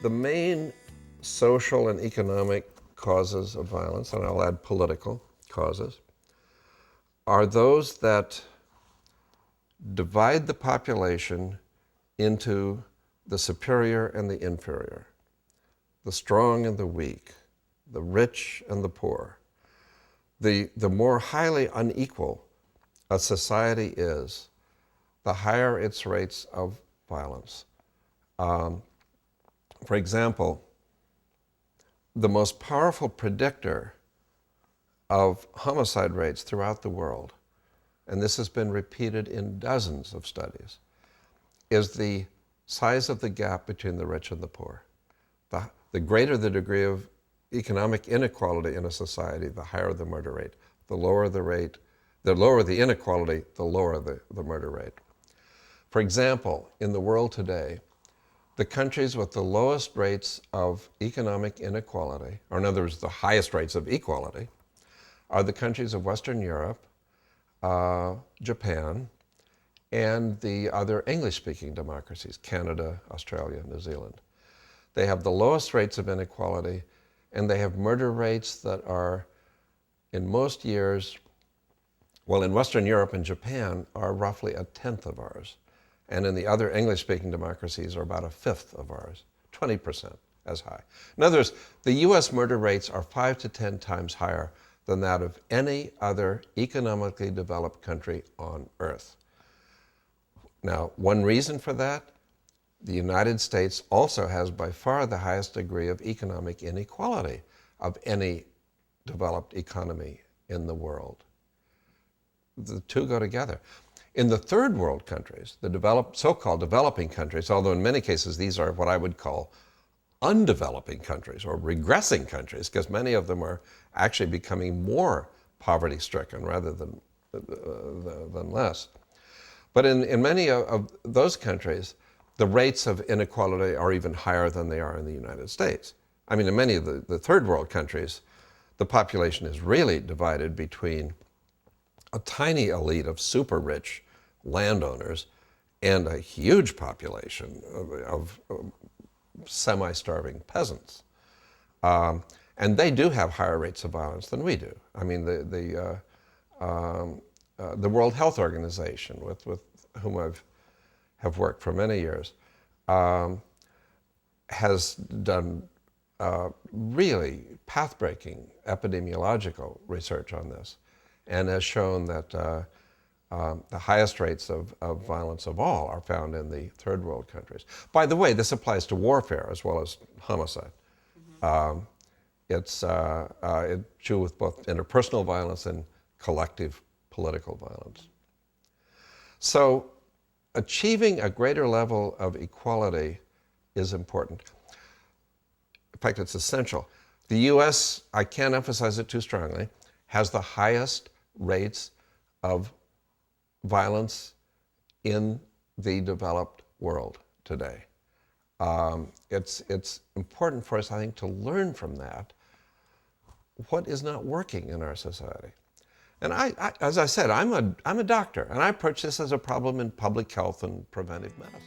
The main social and economic causes of violence, and I'll add political causes, are those that divide the population into the superior and the inferior, the strong and the weak, the rich and the poor. The more highly unequal a society is, the higher its rates of violence. For example, the most powerful predictor of homicide rates throughout the world, and this has been repeated in dozens of studies, is the size of the gap between the rich and the poor. The greater the degree of economic inequality in a society, the higher the murder rate. The lower the rate, the lower the inequality, the lower the murder rate. For example, in the world today, the countries with the lowest rates of economic inequality, or in other words, the highest rates of equality, are the countries of Western Europe, Japan, and the other English-speaking democracies, Canada, Australia, New Zealand. They have the lowest rates of inequality, and they have murder rates that are, in most years, well, in Western Europe and Japan, are roughly a tenth of ours. And in the other English-speaking democracies are about a fifth of ours, 20% as high. In other words, the US murder rates are 5 to 10 times higher than that of any other economically developed country on earth. Now, one reason for that, the United States also has by far the highest degree of economic inequality of any developed economy in the world. The two go together. In the third world countries, the so-called developing countries, although in many cases these are what I would call undeveloping countries or regressing countries, because many of them are actually becoming more poverty-stricken rather than less. But in many of those countries, the rates of inequality are even higher than they are in the United States. I mean, in many of the third world countries, the population is really divided between a tiny elite of super rich landowners and a huge population of semi-starving peasants. And they do have higher rates of violence than we do. I mean, the World Health Organization, with whom have worked for many years, has done really path-breaking epidemiological research on this, and has shown that the highest rates of violence of all are found in the third world countries. By the way, this applies to warfare as well as homicide. Mm-hmm. It's true with both interpersonal violence and collective political violence. So achieving a greater level of equality is important. In fact, it's essential. The US, I can't emphasize it too strongly, has the highest rates of violence in the developed world today. It's important for us, I think, to learn from that what is not working in our society. And as I said, I'm a doctor, and I approach this as a problem in public health and preventive medicine.